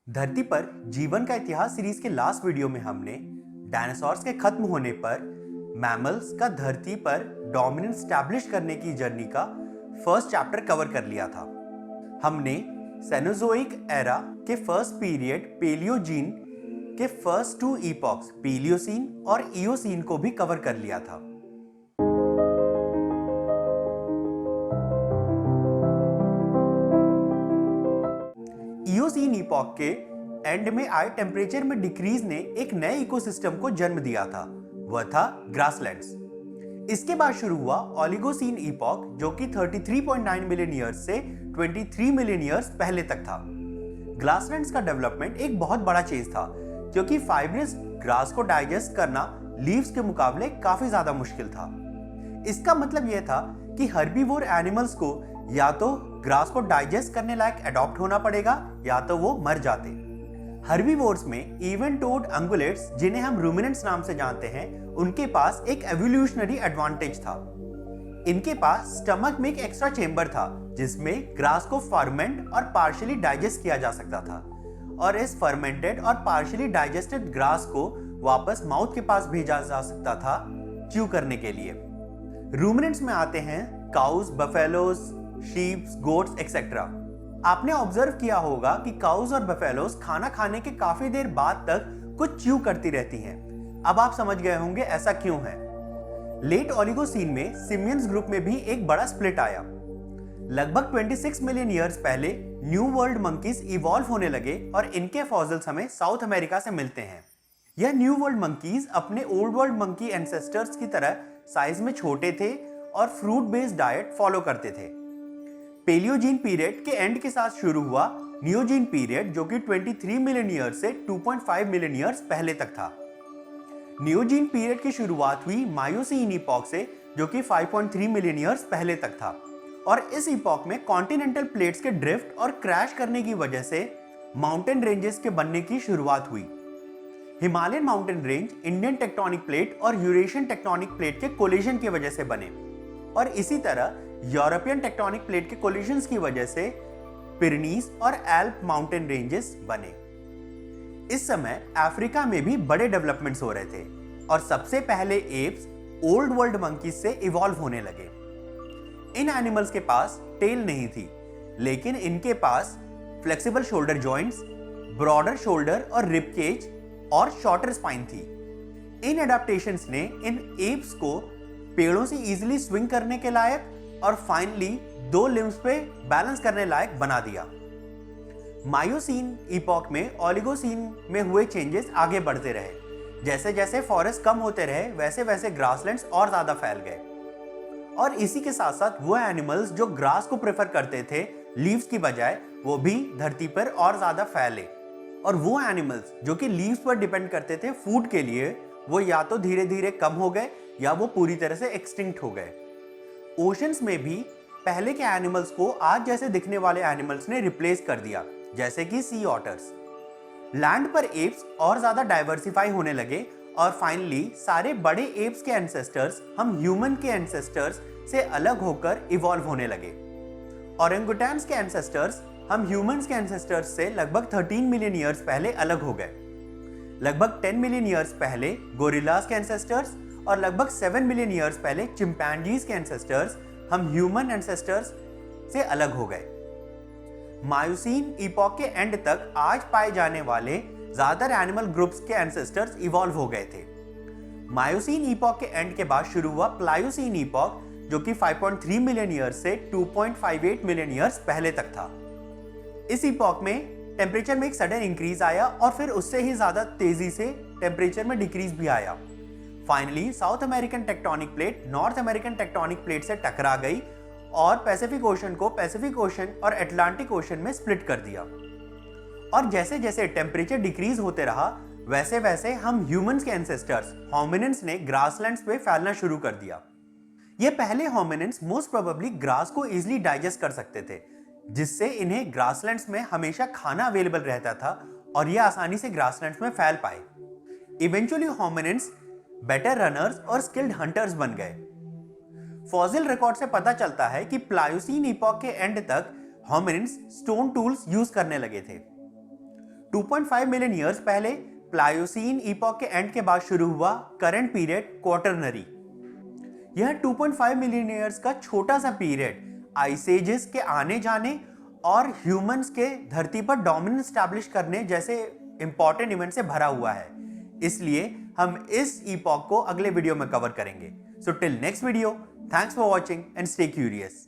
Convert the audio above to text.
धरती पर जीवन का इतिहास सीरीज के लास्ट वीडियो में हमने डायनासोर्स के खत्म होने पर मैमल्स का धरती पर डोमिनेंस स्टैब्लिश करने की जर्नी का फर्स्ट चैप्टर कवर कर लिया था। हमने सेनोजोइक एरा के फर्स्ट पीरियड पेलियोजीन के फर्स्ट टू इपॉक्स पीलियोसीन और इयोसीन को भी कवर कर लिया था। इयोसीन इपॉक के एंड में आए टेम्परेचर में डिक्रीज ने एक नए इकोसिस्टम को जन्म दिया था, वह था ग्रासलैंड्स। इसके बाद शुरू हुआ ओलिगोसीन इपॉक जो कि 33.9 मिलियन ईयर्स से 23 मिलियन ईयर्स पहले तक था। ग्रासलैंड्स का डेवलपमेंट एक बहुत बड़ा चेंज था क्योंकि फाइब्रस ग्रास को डाइजेस्ट करना लीव्स के मुकाबले काफी ज्यादा मुश्किल था। इसका मतलब यह था कि हर्बीवोर एनिमल्स को या तो ग्रास को डाइजेस्ट करने लायक अडॉप्ट होना पड़ेगा या तो वो मर जाते। हर्बीवोर्स में इवन टोड अंगुलेट्स, जिन्हें हम रूमिनेंट्स नाम से जानते हैं, उनके पास एक एवोल्यूशनरी एडवांटेज था। इनके पास स्टमक में एक एक्स्ट्रा चेंबर था जिसमें ग्रास को फर्मेंट और पार्शियली डाइजेस्ट किया जा सकता था और इस फर्मेंटेड और पार्शियली डाइजेस्टेड ग्रास को वापस माउथ के पास भेजा जा सकता था च्यू करने के लिए। रूमिनेंट्स में आते हैं cows, buffaloes, sheeps, goats etcetera. आपने ऑब्जर्व किया होगा कि काउस और बफेलोज खाना खाने के काफी देर बाद तक कुछ च्यू करती रहती हैं। अब आप समझ गए होंगे ऐसा क्यों है। लेट ओलिगोसीन में सिमियंस ग्रुप में भी एक बड़ा स्प्लिट आया। लगभग 26 मिलियन ईयर्स पहले न्यू वर्ल्ड मंकीज इवॉल्व होने लगे और इनके फॉसिल्स हमें साउथ अमेरिका से मिलते हैं। यह न्यू वर्ल्ड मंकीज अपने ओल्ड वर्ल्ड मंकी एंसेस्टर्स की तरह साइज में छोटे थे और फ्रूट बेस्ड डाइट फॉलो करते थे। पेलियोजीन पीरियड के एंड के साथ शुरू हुआ नियोजीन पीरियड जो कि 23 मिलियन ईयर्स से 2.5 मिलियन ईयर्स पहले तक था। नियोजीन पीरियड की शुरुआत हुई मायोसीन इपॉक से जो कि 5.3 मिलियन ईयर्स पहले तक था और इस इपॉक में कॉन्टिनेंटल प्लेट्स के ड्रिफ्ट और क्रैश करने की वजह से माउंटेन रेंजेस के बनने की शुरुआत हुई। Himalayan mountain range Indian tectonic plate और यूरेशियन टेक्टोनिक प्लेट के कोलिजन की वजह से बने और इसी तरह यूरोपियन टेक्टोनिक प्लेट के कोलिजन्स की वजह से पिरेनीज और एल्प माउंटेन रेंजेस बने। इस समय अफ्रीका में भी बड़े डेवलपमेंट्स हो रहे थे और सबसे पहले एप्स ओल्ड वर्ल्ड मंकीज से इवॉल्व होने लगे। इन एनिमल्स के पास टेल नहीं थी, लेकिन इनके पास flexible shoulder joints, broader shoulder और रिब केज और शॉर्टर स्पाइन थी। इन एडेप्टेशंस ने इन एप्स को पेड़ों से इजीली स्विंग करने के लायक और फाइनली दो लिम्स पे बैलेंस करने लायक बना दिया। मायोसीन इपॉक में ओलिगोसीन में हुए चेंजेस आगे बढ़ते रहे। जैसे जैसे फॉरेस्ट कम होते रहे वैसे वैसे ग्रासलैंड्स और ज्यादा फैल गए और इसी के साथ साथ वो एनिमल्स जो ग्रास को प्रेफर करते थे लीव्स की बजाय, वो भी धरती पर और ज्यादा फैले और वो एनिमल्स जो कि लीव्स पर डिपेंड करते थे फूड के लिए, वो या तो धीरे धीरे कम हो गए या वो पूरी तरह से एक्सटिंक्ट हो गए। ओशंस में भी पहले के एनिमल्स को आज जैसे दिखने वाले एनिमल्स ने रिप्लेस कर दिया, जैसे कि सी ऑटर्स। लैंड पर एप्स और ज्यादा डाइवर्सिफाई होने लगे और फाइनली सारे बड़े एप्स के एंसेस्टर्स हम ह्यूमन के एंसेस्टर्स से अलग होकर इवॉल्व होने लगे। ओरेंगुटैन्स के एंसेस्टर्स हम ह्यूमंस के एंसेस्टर्स से लगभग 13 मिलियन ईयर्स पहले अलग हो गए। लगभग 10 मिलियन ईयर्स पहले गोरिल्लास के एंसेस्टर्स और लगभग 7 मिलियन ईयर्स पहले चिंपैंजीज के एंसेस्टर्स हम ह्यूमन एंसेस्टर्स से अलग हो गए। मायोसीन इपॉक के एंड तक आज पाए जाने वाले ज्यादातर एनिमल ग्रुप्स के एंसेस्टर्स इवॉल्व हो गए थे। मायोसीन इपॉक के एंड के बाद शुरू हुआ प्लायोसीन इपॉक जो कि 5.3 मिलियन ईयर्स से 2.58 मिलियन ईयर्स पहले तक था। इस इपॉक में टेम्परेचर में एक सडन इंक्रीज आया और फिर उससे ही ज्यादा तेजी से टेम्परेचर में डिक्रीज भी आया। Finally south American tectonic plate north American tectonic plate से टकरा गई और पैसिफिक ओशन को पैसिफिक ओशन और अटलांटिक ओशन में स्प्लिट कर दिया। और जैसे जैसे टेम्परेचर डिक्रीज होते रहा वैसे वैसे हम ह्यूमंस के एंसेस्टर्स होमिनिन्स ने ग्रासलैंड्स पे फैलना शुरू कर दिया। ये पहले होमिनिन्स मोस्ट प्रोबेबली ग्रास को इजीली डाइजेस्ट कर सकते थे, जिससे इन्हें ग्रासलैंड्स में हमेशा खाना अवेलेबल रहता था और ये आसानी से ग्रासलैंड्स में फैल पाए। इवेंचुअली होमिनिन्स बेटर रनर्स और स्किल्ड हंटर्स बन गए। फॉसिल रिकॉर्ड से पता चलता है कि प्लायोसीन इपॉक के एंड तक होमिनिन्स स्टोन टूल्स यूज करने लगे थे। 2.5 मिलियन ईयर्स पहले प्लायोसीन ईपॉक के एंड के बाद शुरू हुआ करंट पीरियड क्वार्टरनरी। यह 2.5 मिलियन ईयर्स का छोटा सा पीरियड आइस एजेस के आने जाने और ह्यूमंस के धरती पर डोमिनेंस स्टैब्लिश करने जैसे इंपॉर्टेंट इवेंट से भरा हुआ है। इसलिए हम इस ईपॉक को अगले वीडियो में कवर करेंगे। So till next video, thanks for watching and stay curious.